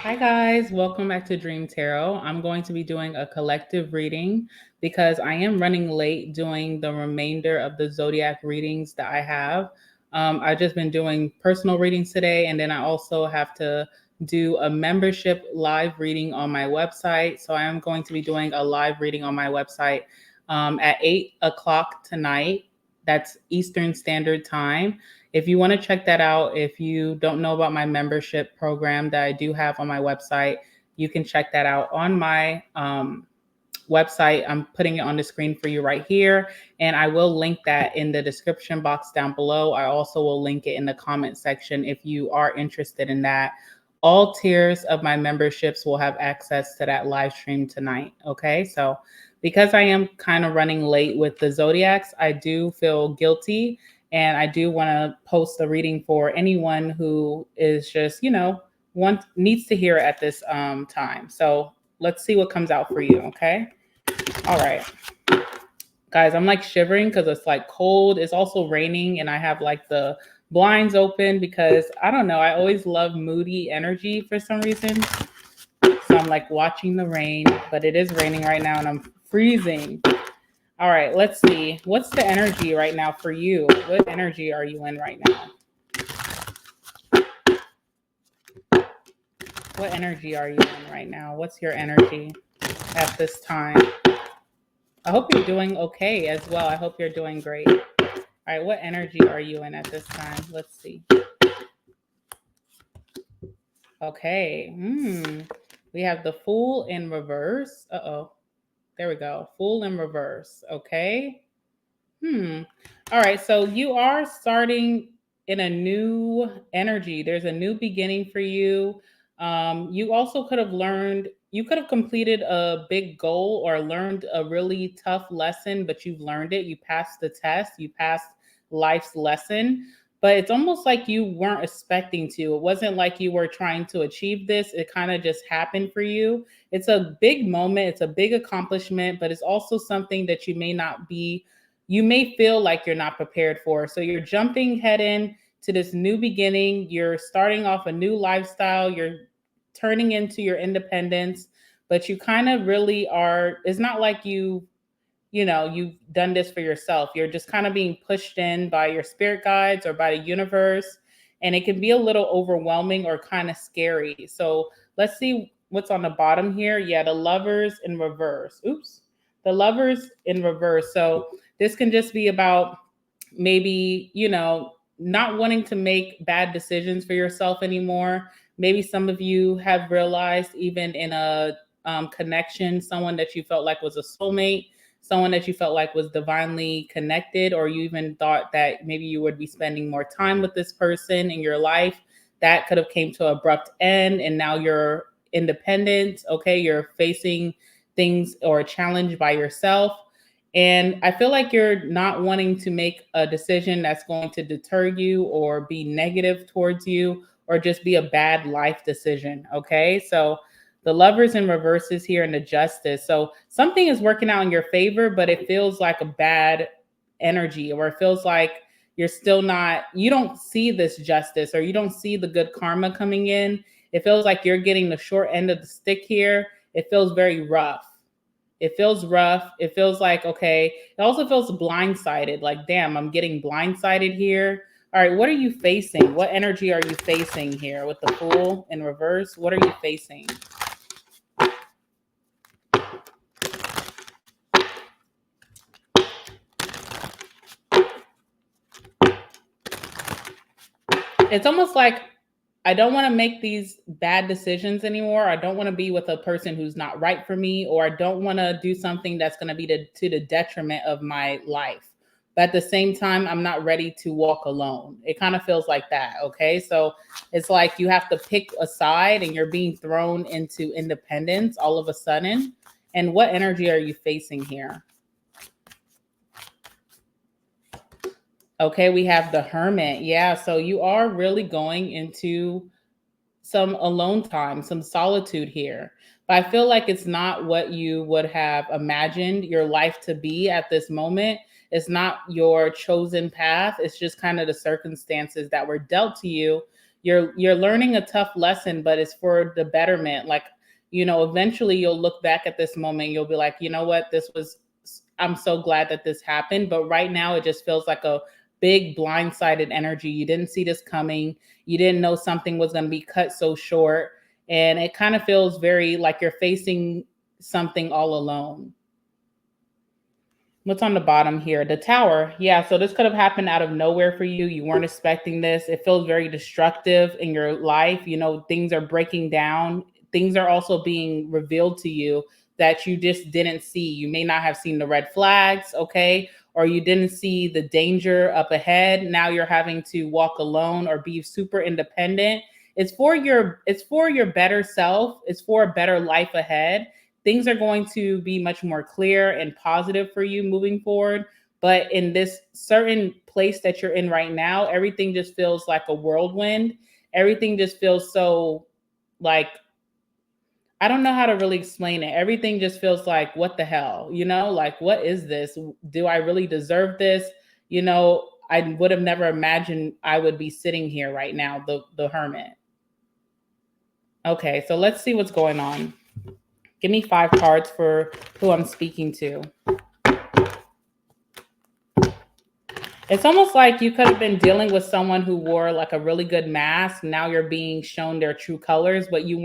Hi, guys. Welcome back to Dream Tarot. I'm going to be doing a collective reading because I am running late doing the remainder of the zodiac readings that I have. I've just been doing personal readings today, and then I also have to do a membership live reading on my website. So I am going to be doing a live reading on my website at 8 o'clock tonight. That's Eastern Standard Time. If you want to check that out, if you don't know about my membership program that I do have on my website, you can check that out on my website. I'm putting it on the screen for you right here, and I will link that in the description box down below. I also will link it in the comment section if you are interested in that. All tiers of my memberships will have access to that live stream tonight. Okay, so because I am kind of running late with the zodiacs, I do feel guilty, and I do want to post a reading for anyone who is just, needs to hear it at this time. So let's see what comes out for you. Okay. All right. Guys, I'm like shivering because it's like cold. It's also raining, and I have like the blinds open because I don't know. I always love moody energy for some reason. So I'm like watching the rain, but it is raining right now and I'm freezing. All right, let's see. What's the energy right now for you? What energy are you in right now? What energy are you in right now? What's your energy at this time? I hope you're doing okay as well. I hope you're doing great. All right, what energy are you in at this time? Let's see. Okay. We have the Fool in reverse. Uh-oh. There we go. Fool in reverse. Okay. All right. So you are starting in a new energy. There's a new beginning for you. You also could have learned, you could have completed a big goal or learned a really tough lesson, but you've learned it. You passed the test, you passed life's lesson. But it's almost like you weren't expecting to. It wasn't like you were trying to achieve this. It kind of just happened for you. It's a big moment, it's a big accomplishment, but it's also something that you may feel like you're not prepared for. So you're jumping head in to this new beginning. You're starting off a new lifestyle. You're turning into your independence, but you kind of really are. It's not like you've done this for yourself. You're just kind of being pushed in by your spirit guides or by the universe. And it can be a little overwhelming or kind of scary. So let's see what's on the bottom here. Yeah, the lovers in reverse. Oops. The lovers in reverse. So this can just be about maybe, not wanting to make bad decisions for yourself anymore. Maybe some of you have realized, even in a connection, someone that you felt like was a soulmate, someone that you felt like was divinely connected, or you even thought that maybe you would be spending more time with this person in your life, that could have came to an abrupt end, and now you're independent. Okay, you're facing things or a challenge by yourself. And I feel like you're not wanting to make a decision that's going to deter you or be negative towards you or just be a bad life decision. Okay. So the lovers in reverses here and the justice. So something is working out in your favor, but it feels like a bad energy, or it feels like you don't see this justice, or you don't see the good karma coming in. It feels like you're getting the short end of the stick here. It feels very rough. It feels rough. It feels like, okay. It also feels blindsided. Like, damn, I'm getting blindsided here. All right, what are you facing? What energy are you facing here with the Fool in reverse? What are you facing? It's almost like I don't want to make these bad decisions anymore. I don't want to be with a person who's not right for me, or I don't want to do something that's going to be to the detriment of my life. But at the same time, I'm not ready to walk alone. It kind of feels like that. Okay. So it's like you have to pick a side and you're being thrown into independence all of a sudden. And what energy are you facing here? Okay, we have the Hermit. Yeah, so you are really going into some alone time, some solitude here. But I feel like it's not what you would have imagined your life to be at this moment. It's not your chosen path. It's just kind of the circumstances that were dealt to you. you're learning a tough lesson, but it's for the betterment. Like, eventually you'll look back at this moment, you'll be like, you know what, I'm so glad that this happened. But right now it just feels like a big blindsided energy. You didn't see this coming. You didn't know something was going to be cut so short. And it kind of feels very like you're facing something all alone. What's on the bottom here? The tower. Yeah, so this could have happened out of nowhere for you. You weren't expecting this. It feels very destructive in your life. Things are breaking down. Things are also being revealed to you that you just didn't see. You may not have seen the red flags, okay? Or you didn't see the danger up ahead. Now you're having to walk alone or be super independent. It's for your better self. It's for a better life ahead. Things are going to be much more clear and positive for you moving forward. But in this certain place that you're in right now, everything just feels like a whirlwind. Everything just feels so like, I don't know how to really explain it. Everything just feels like, what the hell? Like, what is this? Do I really deserve this? I would have never imagined I would be sitting here right now, the hermit. Okay, so let's see what's going on. Give me 5 cards for who I'm speaking to. It's almost like you could have been dealing with someone who wore like a really good mask. Now you're being shown their true colors, but you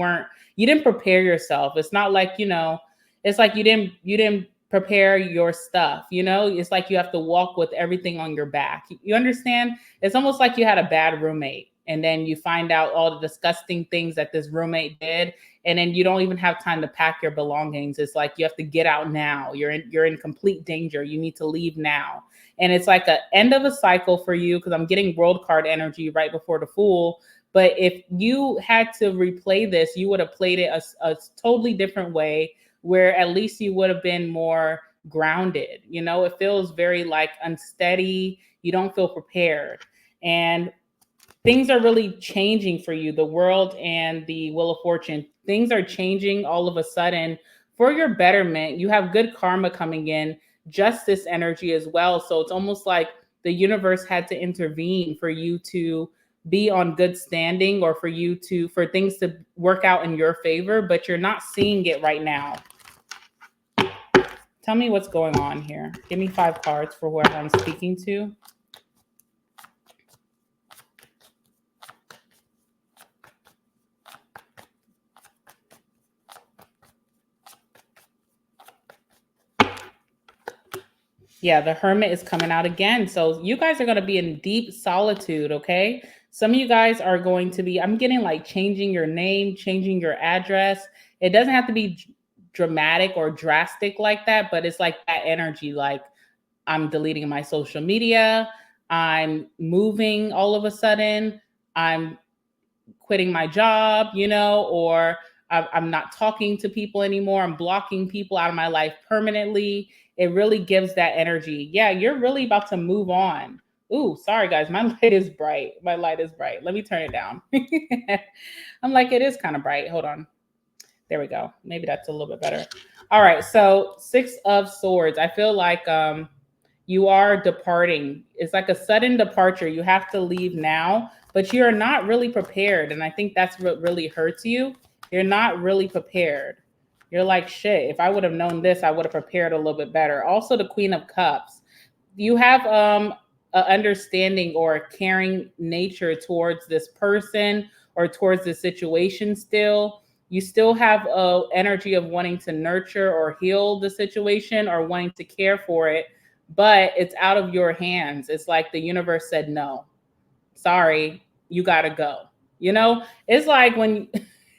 didn't prepare yourself. It's not like, it's like you didn't prepare your stuff, It's like you have to walk with everything on your back. You understand? It's almost like you had a bad roommate and then you find out all the disgusting things that this roommate did, and then you don't even have time to pack your belongings. It's like you have to get out now. You're in complete danger. You need to leave now. And it's like an end of a cycle for you, because I'm getting world card energy right before the Fool. But if you had to replay this, you would have played it a totally different way, where at least you would have been more grounded. It feels very like unsteady. You don't feel prepared. And things are really changing for you. The world and the Wheel of Fortune, things are changing all of a sudden for your betterment. You have good karma coming in, justice energy as well. So it's almost like the universe had to intervene for you to be on good standing, or for things to work out in your favor, but you're not seeing it right now. Tell me what's going on here. Give me 5 cards for whoever I'm speaking to. Yeah, the hermit is coming out again. So you guys are going to be in deep solitude, okay? Some of you guys are going to be, I'm getting like changing your name, changing your address. It doesn't have to be dramatic or drastic like that, but it's like that energy. Like, I'm deleting my social media. I'm moving all of a sudden. I'm quitting my job, or I'm not talking to people anymore. I'm blocking people out of my life permanently. It really gives that energy. Yeah, you're really about to move on. Ooh, sorry guys, my light is bright. My light is bright. Let me turn it down. I'm like, it is kind of bright. Hold on. There we go. Maybe that's a little bit better. All right, so 6 of Swords. I feel like you are departing. It's like a sudden departure. You have to leave now, but you're not really prepared. And I think that's what really hurts you. You're not really prepared. You're like, shit, if I would have known this, I would have prepared a little bit better. Also, the Queen of Cups. You have an understanding or a caring nature towards this person or towards the situation still. You still have a energy of wanting to nurture or heal the situation or wanting to care for it, but it's out of your hands. It's like the universe said, no, sorry, you gotta go. It's like when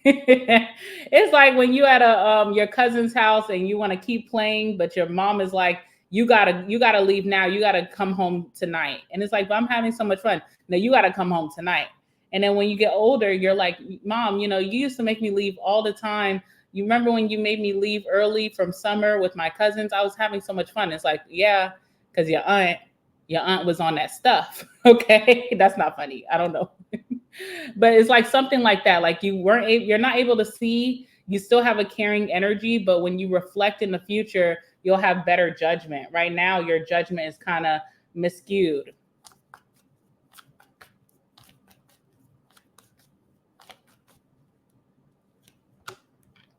it's like when you at a your cousin's house and you want to keep playing, but your mom is like, you gotta leave now. You gotta come home tonight. And it's like, but I'm having so much fun. No, you gotta come home tonight. And then when you get older, you're like, Mom, you used to make me leave all the time. You remember when you made me leave early from summer with my cousins? I was having so much fun. It's like, yeah, because your aunt was on that stuff. Okay. That's not funny. I don't know. But it's like something like that. Like you're not able to see, you still have a caring energy, but when you reflect in the future, you'll have better judgment. Right now, your judgment is kind of miscued.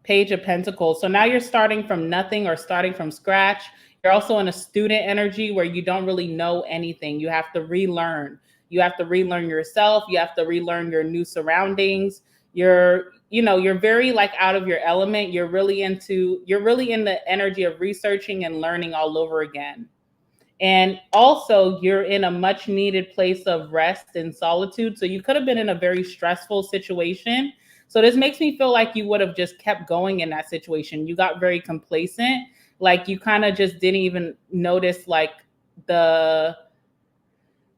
Page of Pentacles. So now you're starting from nothing or starting from scratch. You're also in a student energy where you don't really know anything. You have to relearn. You have to relearn yourself. You have to relearn your new surroundings. You're very like out of your element. You're really in the energy of researching and learning all over again. And also, you're in a much needed place of rest and solitude. So you could have been in a very stressful situation. So this makes me feel like you would have just kept going in that situation. You got very complacent. Like you kind of just didn't even notice like the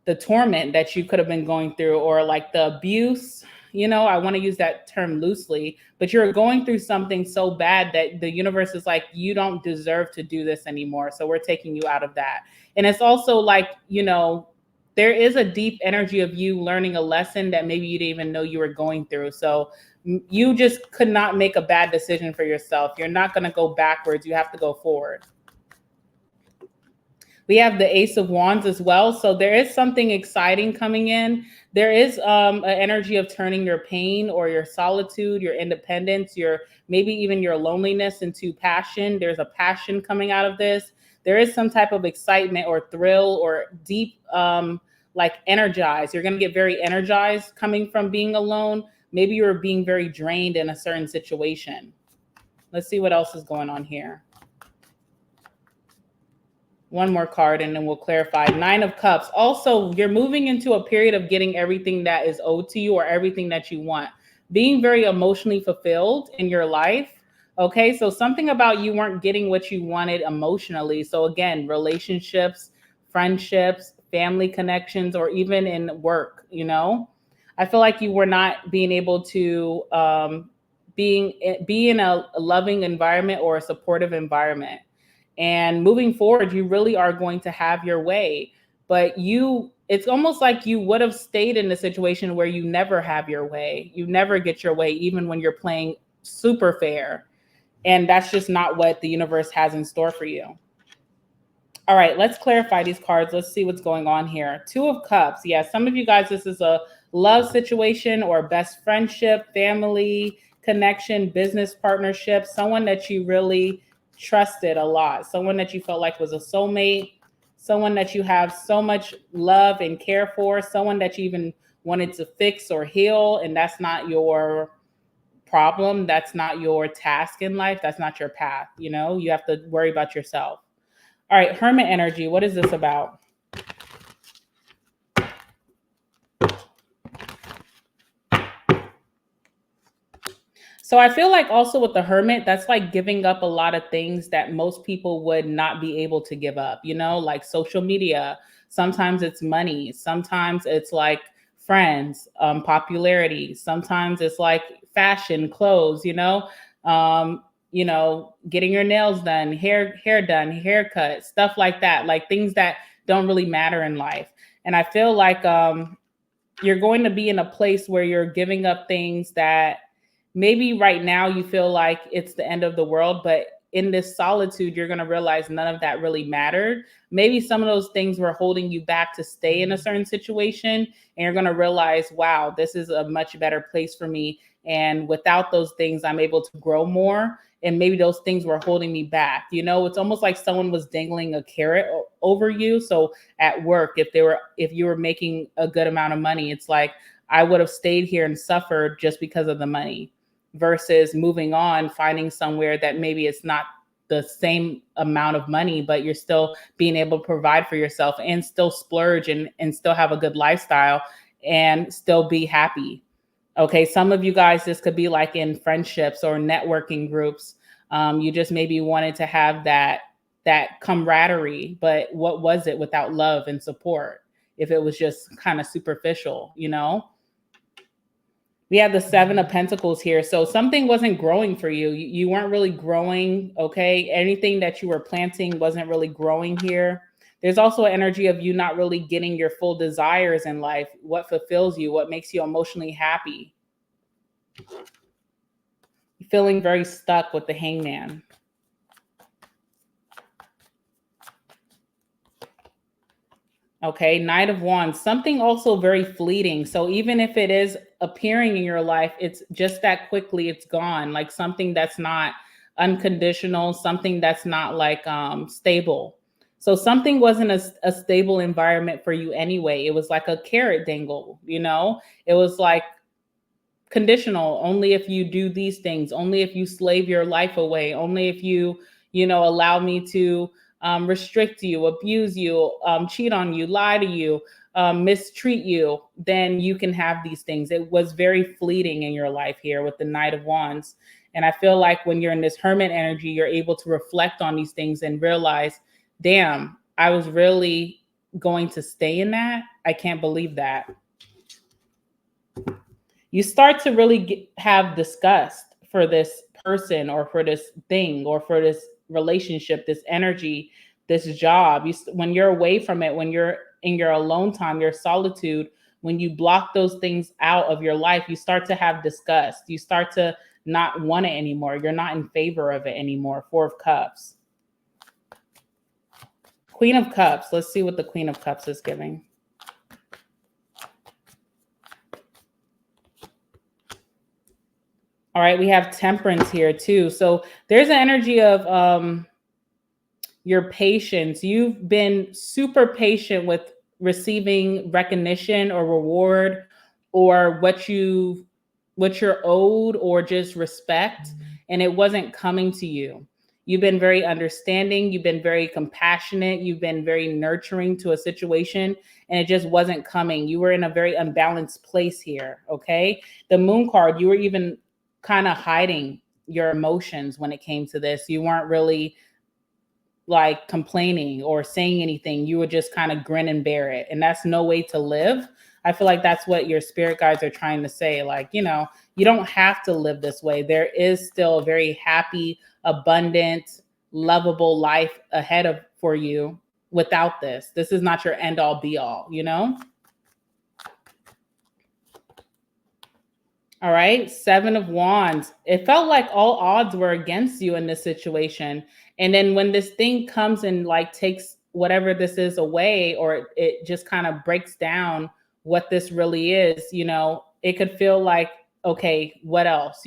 the torment that you could have been going through, or like the abuse. I want to use that term loosely, but you're going through something so bad that the universe is like, you don't deserve to do this anymore, so we're taking you out of that. And it's also like, there is a deep energy of you learning a lesson that maybe you didn't even know you were going through. So you just could not make a bad decision for yourself. You're not going to go backwards, you have to go forward. We have the Ace of Wands as well. So there is something exciting coming in. There is an energy of turning your pain or your solitude, your independence, maybe even your loneliness into passion. There's a passion coming out of this. There is some type of excitement or thrill or deep, like energized. You're going to get very energized coming from being alone. Maybe you're being very drained in a certain situation. Let's see what else is going on here. One more card and then we'll clarify. Nine of Cups. Also, you're moving into a period of getting everything that is owed to you or everything that you want. Being very emotionally fulfilled in your life. Okay, so something about you weren't getting what you wanted emotionally. So again, relationships, friendships, family connections, or even in work, I feel like you were not being able to be in a loving environment or a supportive environment. And moving forward, you really are going to have your way. But it's almost like you would have stayed in the situation where you never have your way. You never get your way, even when you're playing super fair. And that's just not what the universe has in store for you. All right, let's clarify these cards. Let's see what's going on here. Two of Cups. Yeah, some of you guys, this is a love situation or best friendship, family connection, business partnership, someone that you really trusted a lot, someone that you felt like was a soulmate, someone that you have so much love and care for, someone that you even wanted to fix or heal, and that's not your problem. That's not your task in life. That's not your path. You have to worry about yourself. All right, Hermit energy. What is this about? So I feel like also with the Hermit, that's like giving up a lot of things that most people would not be able to give up, like social media. Sometimes it's money. Sometimes it's like friends, popularity. Sometimes it's like fashion, clothes, getting your nails done, hair done, haircut, stuff like that, like things that don't really matter in life. And I feel like you're going to be in a place where you're giving up things that maybe right now you feel like it's the end of the world, but in this solitude, you're going to realize none of that really mattered. Maybe some of those things were holding you back to stay in a certain situation, and you're going to realize, wow, this is a much better place for me. And without those things, I'm able to grow more. And maybe those things were holding me back. It's almost like someone was dangling a carrot over you. So at work, if you were making a good amount of money, it's like, I would have stayed here and suffered just because of the money, versus moving on, finding somewhere that maybe it's not the same amount of money, but you're still being able to provide for yourself and still splurge and still have a good lifestyle and still be happy. Okay, some of you guys, this could be like in friendships or networking groups. You just maybe wanted to have that camaraderie, but what was it without love and support? If it was just kind of superficial, We have the Seven of Pentacles here. So something wasn't growing for you. You weren't really growing, okay? Anything that you were planting wasn't really growing here. There's also an energy of you not really getting your full desires in life. What fulfills you? What makes you emotionally happy? Feeling very stuck with the Hangman. Okay, Knight of Wands, something also very fleeting. So even if it is appearing in your life, it's just that quickly it's gone. Like something that's not unconditional, something that's not like stable. So something wasn't a stable environment for you anyway. It was like a carrot dangle, you know? It was like conditional, only if you do these things, only if you slave your life away, only if you allow me to restrict you, abuse you, cheat on you, lie to you, mistreat you, then you can have these things. It was very fleeting in your life here with the Knight of Wands. And I feel like when you're in this hermit energy, you're able to reflect on these things and realize, damn, I was really going to stay in that. I can't believe that. You start to really have disgust for this person or for this thing or for this relationship, this energy, this job. When you're away from it, when you're in your alone time, your solitude, when you block those things out of your life, you start to have disgust. You start to not want it anymore. You're not in favor of it anymore. Four of Cups. Queen of Cups. Let's see what the Queen of Cups is giving. All right, we have Temperance here too. So there's an energy of your patience. You've been super patient with receiving recognition or reward or what you're owed or just respect, and it wasn't coming to you. You've been very understanding, you've been very compassionate, you've been very nurturing to a situation, and it just wasn't coming. You were in a very unbalanced place here, okay? The Moon card, you were even kind of hiding your emotions when it came to this. You weren't really like complaining or saying anything. You would just kind of grin and bear it. And that's no way to live. I feel like that's what your spirit guides are trying to say. Like, you don't have to live this way. There is still a very happy, abundant, lovable life ahead of for you without this. This is not your end all be all. All right, Seven of Wands. It felt like all odds were against you in this situation. And then when this thing comes and like takes whatever this is away, or it just kind of breaks down what this really is, it could feel like, okay, what else?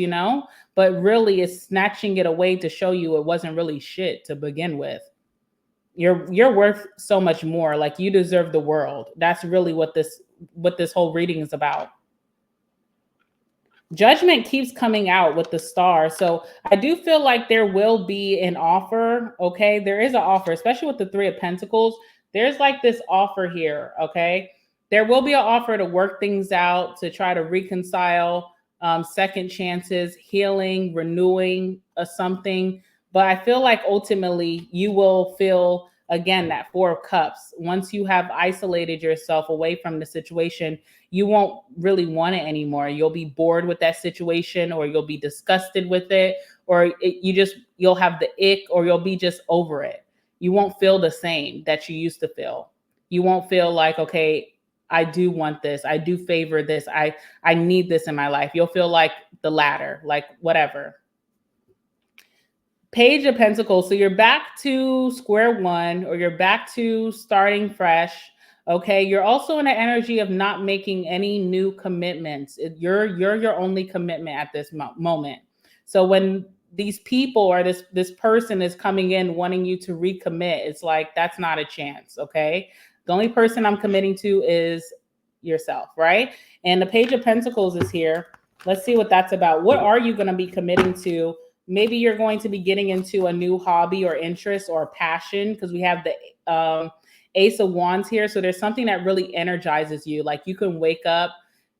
But really it's snatching it away to show you it wasn't really shit to begin with. You're worth so much more. Like you deserve the world. That's really what this whole reading is about. Judgment keeps coming out with the star. So I do feel like there will be an offer. Okay. There is an offer, especially with the Three of Pentacles. There's like this offer here. Okay. There will be an offer to work things out, to try to reconcile, second chances, healing, renewing something. But I feel like ultimately you will feel again that Four of Cups. Once you have isolated yourself away from the situation, you won't really want it anymore. You'll be bored with that situation, or you'll be disgusted with it, or you'll have the ick, or you'll be just over it. You won't feel the same that you used to feel. You won't feel like, okay, I do want this. I do favor this. I need this in my life. You'll feel like the latter, like whatever. Page of Pentacles. So you're back to square one, or you're back to starting fresh. Okay. You're also in an energy of not making any new commitments. You're your only commitment at this moment. So when these people or this person is coming in wanting you to recommit, it's like, that's not a chance. Okay. The only person I'm committing to is yourself. Right. And the Page of Pentacles is here. Let's see what that's about. What are you going to be committing to? Maybe you're going to be getting into a new hobby or interest or passion, because we have the Ace of Wands here. So there's something that really energizes you. Like you can wake up,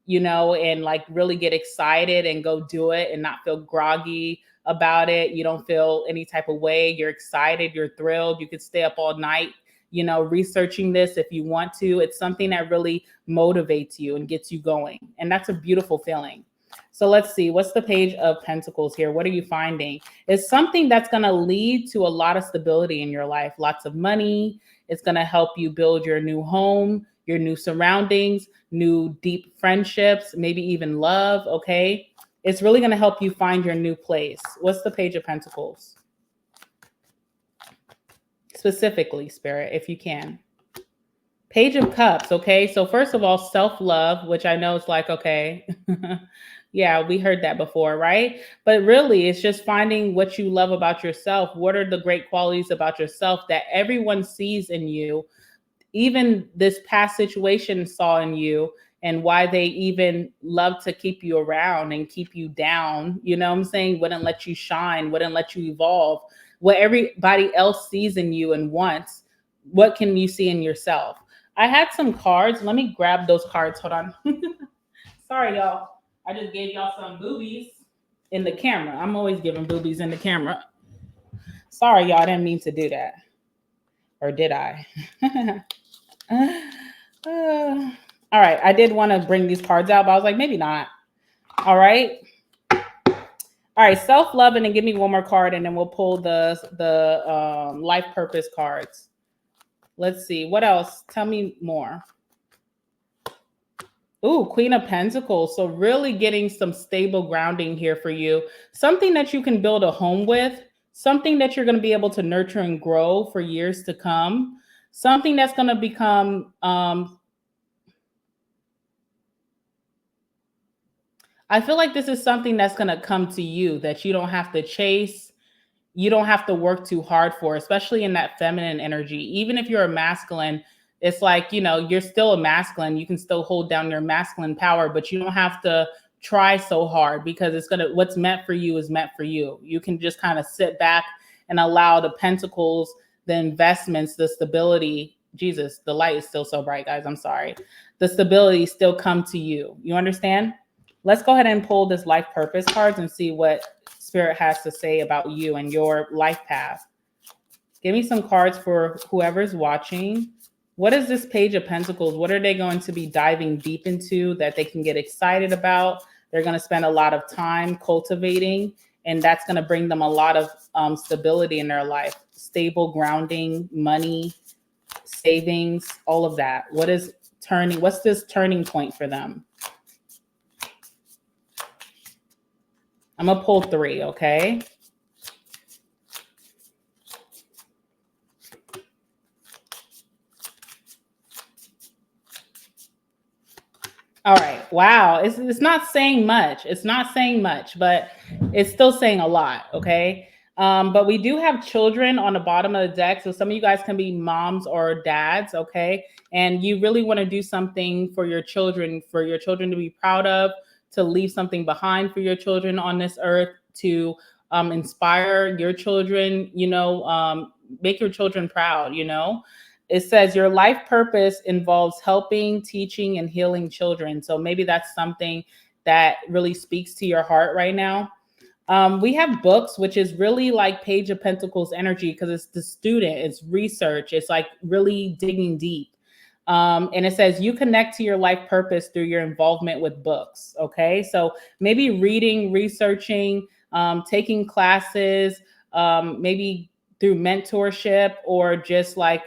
and like really get excited and go do it and not feel groggy about it. You don't feel any type of way. You're excited. You're thrilled. You could stay up all night, researching this if you want to. It's something that really motivates you and gets you going. And that's a beautiful feeling. So let's see, what's the Page of Pentacles here? What are you finding? It's something that's going to lead to a lot of stability in your life, lots of money. It's going to help you build your new home, your new surroundings, new deep friendships, maybe even love. Okay. It's really going to help you find your new place. What's the Page of Pentacles? Specifically, Spirit, if you can. Page of Cups, okay? So first of all, self-love, which I know is like, okay. Yeah, we heard that before, right? But really, it's just finding what you love about yourself. What are the great qualities about yourself that everyone sees in you, even this past situation saw in you, and why they even love to keep you around and keep you down, you know what I'm saying? Wouldn't let you shine, wouldn't let you evolve. What everybody else sees in you and wants, what can you see in yourself? I had some cards. Let me grab those cards. Hold on. Sorry, y'all. I just gave y'all some boobies in the camera. I'm always giving boobies in the camera. Sorry, y'all. I didn't mean to do that. Or did I? Uh, all right. I did want to bring these cards out, but I was like, maybe not. All right. All right. Self-love, and then give me one more card, and then we'll pull the life purpose cards. Let's see. What else? Tell me more. Ooh, Queen of Pentacles. So really getting some stable grounding here for you. Something that you can build a home with, something that you're going to be able to nurture and grow for years to come, something that's going to become I feel like this is something that's going to come to you that you don't have to chase. You don't have to work too hard for, especially in that feminine energy. Even if you're a masculine, it's like, you know, you're still a masculine. You can still hold down your masculine power, but you don't have to try so hard because it's going to, what's meant for you is meant for you. You can just kind of sit back and allow the pentacles, the investments, the stability. Jesus, the light is still so bright, guys. I'm sorry. The stability still come to you. You understand? Let's go ahead and pull this life purpose cards and see what Spirit has to say about you and your life path. Give me some cards for whoever's watching. What is this Page of Pentacles? What are they going to be diving deep into that they can get excited about? They're going to spend a lot of time cultivating, and that's going to bring them a lot of stability in their life. Stable grounding, money, savings, all of that. What's this turning point for them? I'm going to pull 3, okay? All right. Wow. It's not saying much. It's not saying much, but it's still saying a lot, okay? But we do have children on the bottom of the deck. So some of you guys can be moms or dads, okay? And you really want to do something for your children to be proud of, to leave something behind for your children on this earth, to inspire your children, make your children proud, It says your life purpose involves helping, teaching, and healing children. So maybe that's something that really speaks to your heart right now. We have books, which is really like Page of Pentacles energy because it's the student, it's research, it's like really digging deep. And it says you connect to your life purpose through your involvement with books. Okay, so maybe reading, researching, taking classes, maybe through mentorship or just like,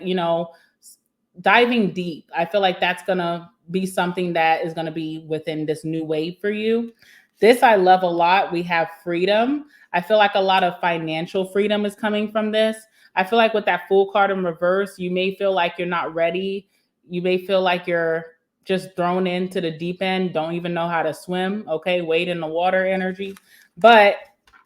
diving deep. I feel like that's going to be something that is going to be within this new wave for you. This I love a lot. We have freedom. I feel like a lot of financial freedom is coming from this. I feel like with that Fool card in reverse, you may feel like you're not ready. You may feel like you're just thrown into the deep end, don't even know how to swim. Okay, wade in the water energy. But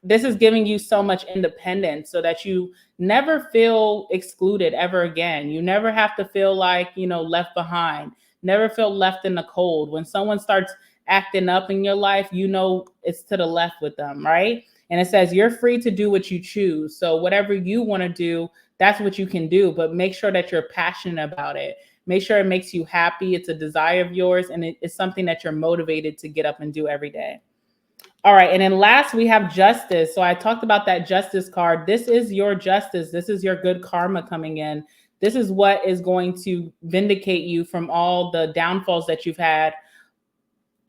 this is giving you so much independence so that you never feel excluded ever again. You never have to feel like, left behind, never feel left in the cold. When someone starts acting up in your life, it's to the left with them, right? And it says you're free to do what you choose. So whatever you want to do, that's what you can do, but make sure that you're passionate about it. Make sure it makes you happy. It's a desire of yours, and it's something that you're motivated to get up and do every day. All right. And then last, we have justice. So I talked about that justice card. This is your justice. This is your good karma coming in. This is what is going to vindicate you from all the downfalls that you've had.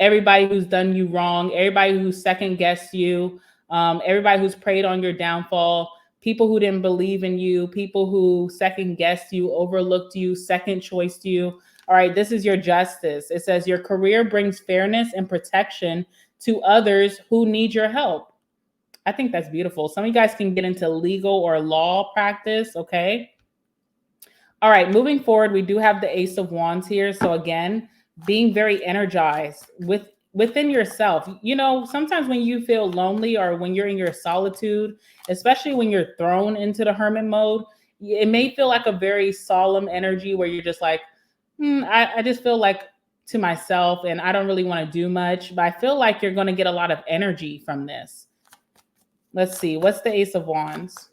Everybody who's done you wrong, everybody who's second guessed you, everybody who's preyed on your downfall, people who didn't believe in you, people who second guessed you, overlooked you, second choiced you. All right, this is your justice. It says your career brings fairness and protection to others who need your help. I think that's beautiful. Some of you guys can get into legal or law practice, okay? All right, moving forward, we do have the Ace of Wands here. So again, being very energized within yourself. You know, sometimes when you feel lonely or when you're in your solitude, especially when you're thrown into the hermit mode, it may feel like a very solemn energy where you're just like, I just feel like to myself and I don't really want to do much. But I feel like you're going to get a lot of energy from this. Let's see, what's the Ace of Wands?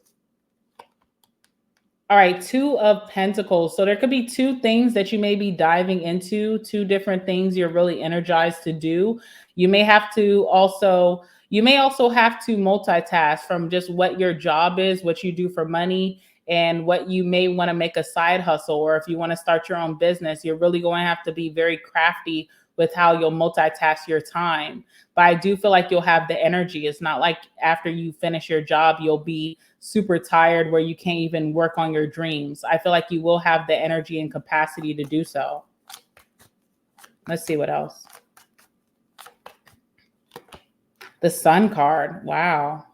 All right, Two of Pentacles. So there could be two things that you may be diving into, two different things you're really energized to do. You may have to also, you may also have to multitask from just what your job is, what you do for money, and what you may want to make a side hustle, or if you want to start your own business, you're really going to have to be very crafty with how you'll multitask your time. But I do feel like you'll have the energy. It's not like after you finish your job, you'll be super tired where you can't even work on your dreams. I feel like you will have the energy and capacity to do so. Let's see what else. The Sun card. Wow.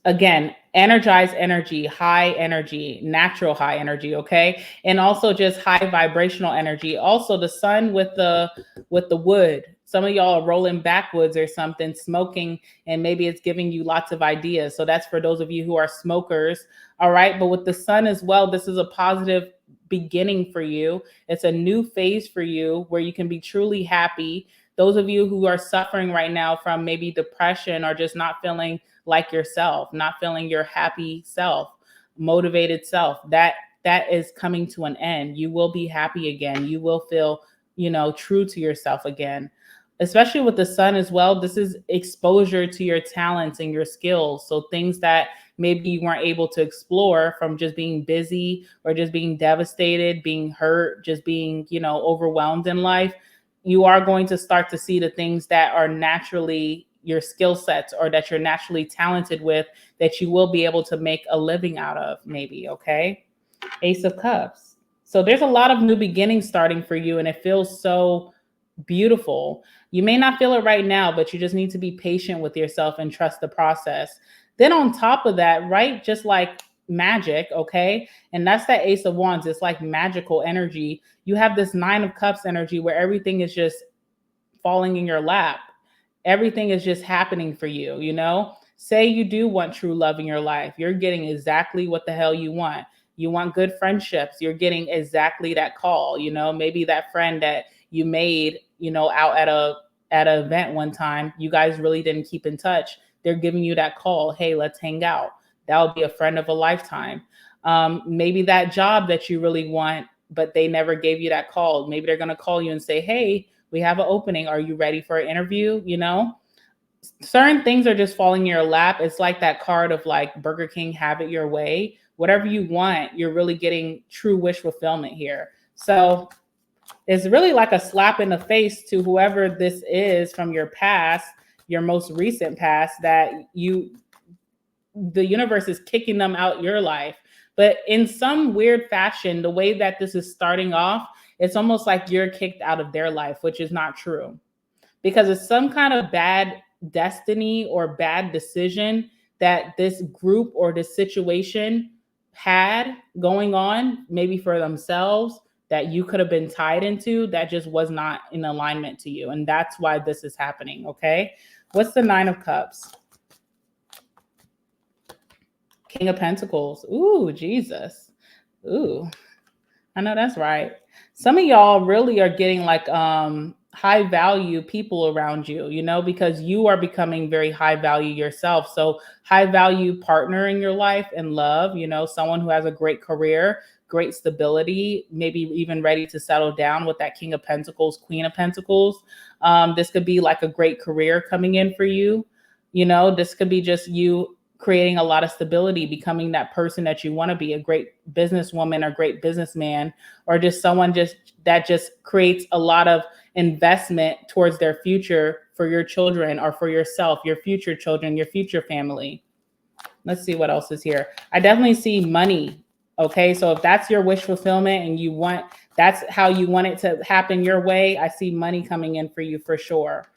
Again, energized energy, high energy, natural high energy, okay? And also just high vibrational energy. Also the sun with the wood. Some of y'all are rolling backwoods or something, smoking, and maybe it's giving you lots of ideas. So that's for those of you who are smokers, all right? But with the sun as well, this is a positive beginning for you. It's a new phase for you where you can be truly happy. Those of you who are suffering right now from maybe depression or just not feeling like yourself, not feeling your happy self, motivated self, that is coming to an end. You will be happy again. You will feel, true to yourself again. Especially with the sun as well, this is exposure to your talents and your skills. So things that maybe you weren't able to explore from just being busy or just being devastated, being hurt, just being, overwhelmed in life, you are going to start to see the things that are naturally your skill sets or that you're naturally talented with that you will be able to make a living out of, maybe. Okay. Ace of Cups. So there's a lot of new beginnings starting for you, and it feels so beautiful. You may not feel it right now, but you just need to be patient with yourself and trust the process. Then on top of that, right, just like magic, okay, and that's that Ace of Wands. It's like magical energy. You have this Nine of Cups energy where everything is just falling in your lap. Everything is just happening for you, Say you do want true love in your life. You're getting exactly what the hell you want. You want good friendships. You're getting exactly that call, maybe that friend that you made, out at an event one time, you guys really didn't keep in touch. They're giving you that call. Hey, let's hang out. That would be a friend of a lifetime. Maybe that job that you really want, but they never gave you that call. Maybe they're going to call you and say, hey, we have an opening. Are you ready for an interview? Certain things are just falling in your lap. It's like that card of like Burger King, have it your way. Whatever you want, you're really getting true wish fulfillment here. So it's really like a slap in the face to whoever this is from your past, your most recent past, that the universe is kicking them out your life. But in some weird fashion, the way that this is starting off, it's almost like you're kicked out of their life, which is not true. Because it's some kind of bad destiny or bad decision that this group or this situation had going on, maybe for themselves, that you could have been tied into, that just was not in alignment to you. And that's why this is happening, okay? What's the Nine of Cups? King of Pentacles. Ooh, Jesus. Ooh, I know that's right. Some of y'all really are getting like high value people around you, because you are becoming very high value yourself. So high value partner in your life and love, someone who has a great career, great stability, maybe even ready to settle down with that King of Pentacles, Queen of Pentacles. This could be like a great career coming in for you. This could be just you creating a lot of stability, becoming that person that you want to be, a great businesswoman or great businessman, or just someone that just creates a lot of investment towards their future for your children or for yourself, your future children, your future family. Let's see what else is here. I definitely see money. Okay, so if that's your wish fulfillment and that's how you want it to happen your way, I see money coming in for you for sure.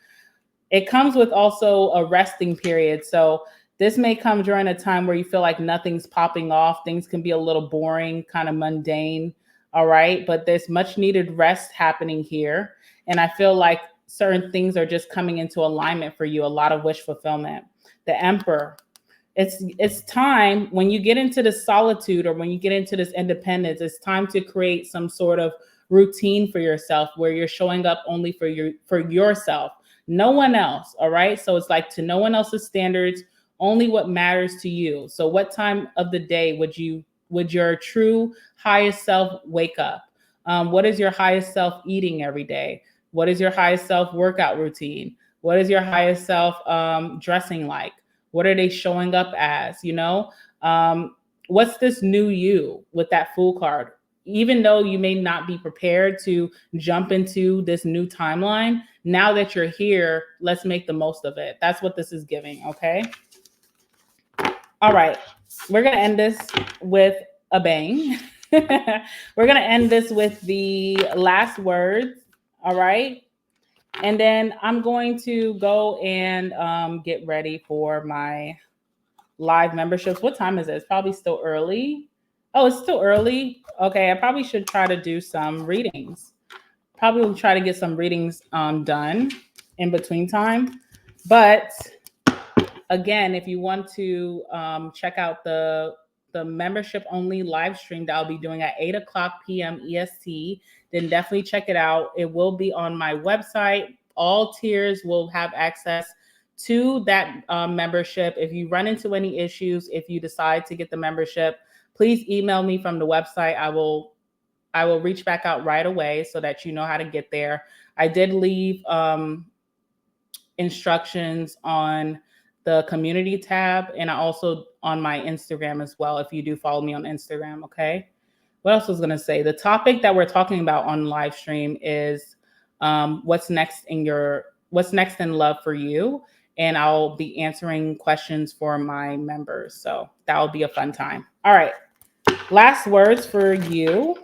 It comes with also a resting period. So this may come during a time where you feel like nothing's popping off. Things can be a little boring, kind of mundane. All right. But there's much needed rest happening here. And I feel like certain things are just coming into alignment for you, a lot of wish fulfillment. The Emperor, it's time when you get into this solitude or when you get into this independence, it's time to create some sort of routine for yourself where you're showing up only for yourself, no one else. All right, so it's like to no one else's standards, only what matters to you. So what time of the day would your true highest self wake up? What is your highest self eating every day? What is your highest self workout routine? What is your highest self dressing like? What are they showing up as? What's this new you with that Fool card? Even though you may not be prepared to jump into this new timeline, now that you're here, let's make the most of it. That's what this is giving, okay? All right, we're gonna end this with a bang. We're gonna end this with the last words, all right? And then I'm going to go and get ready for my live memberships. What time is it? It's probably still early. Oh, it's still early. Okay, I probably should try to do some readings. Probably will try to get some readings done in between time. But again, if you want to check out the membership only live stream that I'll be doing at 8:00 p.m. EST, then definitely check it out. It will be on my website. All tiers will have access to that membership. If you run into any issues, if you decide to get the membership, please email me from the website. I will reach back out right away so that you know how to get there. I did leave instructions on the community tab, and I also on my Instagram as well, if you do follow me on Instagram, okay? What else was going to say? The topic that we're talking about on live stream is what's next in love for you, and I'll be answering questions for my members. So that will be a fun time. All right. Last words for you.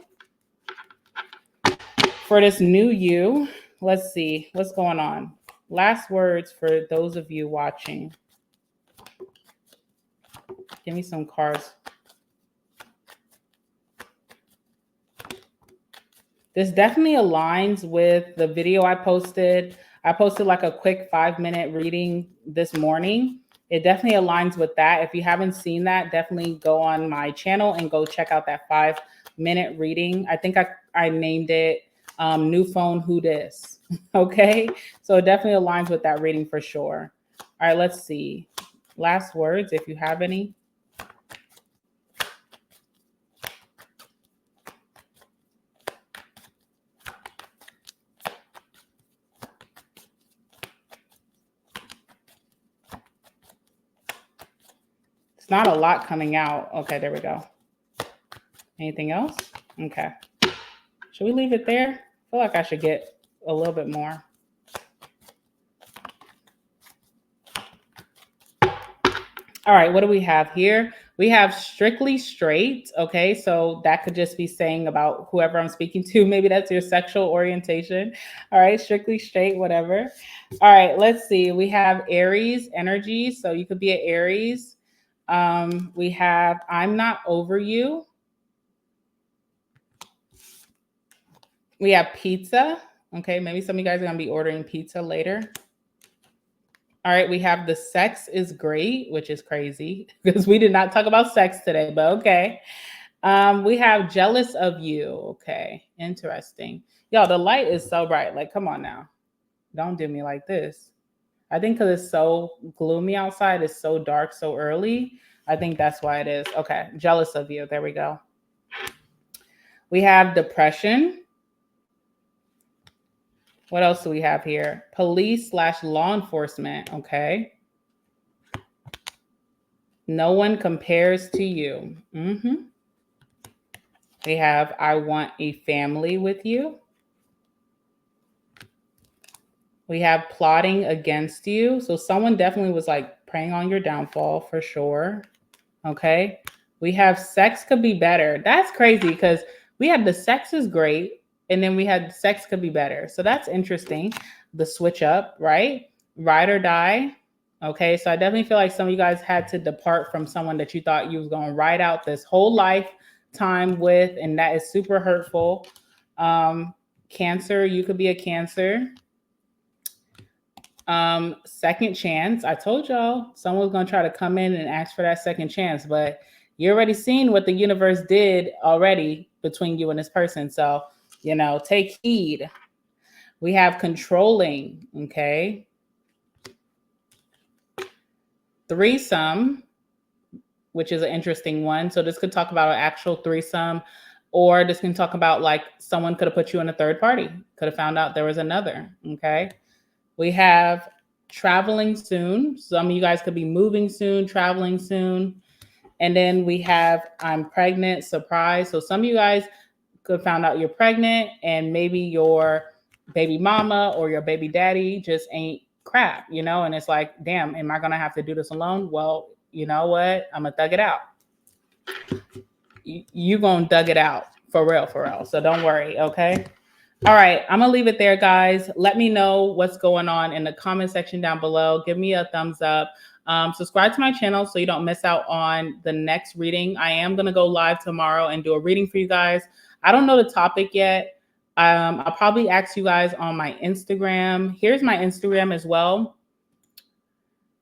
For this new you, let's see what's going on. Last words for those of you watching. Give me some cards. This definitely aligns with the video I posted. I posted like a quick 5-minute reading this morning. It definitely aligns with that. If you haven't seen that, definitely go on my channel and go check out that 5-minute reading. I think I named it New Phone Who Dis. Okay, so it definitely aligns with that reading for sure. All right, let's see. Last words, if you have any. It's not a lot coming out. Okay, there we go. Anything else? Okay. Should we leave it there? I feel like I should get a little bit more. All right, what do we have here? We have Strictly Straight. Okay, so that could just be saying about whoever I'm speaking to. Maybe that's your sexual orientation. All right, Strictly Straight, whatever. All right, let's see. We have Aries energy. So you could be an Aries. We have I'm Not Over You. We have pizza. Okay, maybe some of you guys are going to be ordering pizza later. All right, we have the sex is great, which is crazy because we did not talk about sex today, but okay. We have jealous of you. Okay, interesting. Y'all, the light is so bright. Like, come on now. Don't do me like this. I think because it's so gloomy outside, it's so dark so early. I think that's why it is. Okay, jealous of you. There we go. We have depression. What else do we have here? Police/law enforcement. Okay. No one compares to you. We have I want a family with you. We have plotting against you. So someone definitely was like preying on your downfall for sure. Okay. We have sex could be better. That's crazy because we had the sex is great. And then we had sex could be better. So that's interesting. The switch up, right? Ride or die. Okay. So I definitely feel like some of you guys had to depart from someone that you thought you was going to ride out this whole life time with, and that is super hurtful. Cancer, you could be a Cancer. Second chance. I told y'all someone's gonna try to come in and ask for that second chance, but you already seen what the universe did already between you and this person. So, take heed. We have controlling, okay? Threesome, which is an interesting one. So this could talk about an actual threesome, or this can talk about like someone could have put you in a third party, could have found out there was another, okay? We have traveling soon. Some of you guys could be moving soon, traveling soon. And then we have I'm pregnant, surprise. So some of you guys could found out you're pregnant, and maybe your baby mama or your baby daddy just ain't crap, and it's like, damn, am I gonna have to do this alone? Well, you know what? I'm gonna thug it out. You gonna thug it out for real, for real. So don't worry, okay? All right, I'm gonna leave it there, guys. Let me know what's going on in the comment section down below. Give me a thumbs up. Subscribe to my channel so you don't miss out on the next reading. I am gonna go live tomorrow and do a reading for you guys. I don't know the topic yet. I'll probably ask you guys on my Instagram. Here's my Instagram as well,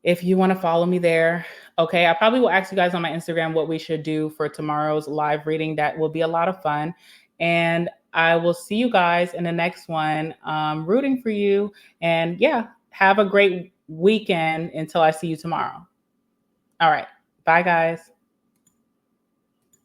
if you want to follow me there. Okay, I probably will ask you guys on my Instagram what we should do for tomorrow's live reading. That will be a lot of fun. And I will see you guys in the next one. Rooting for you. And yeah, have a great weekend until I see you tomorrow. All right. Bye, guys.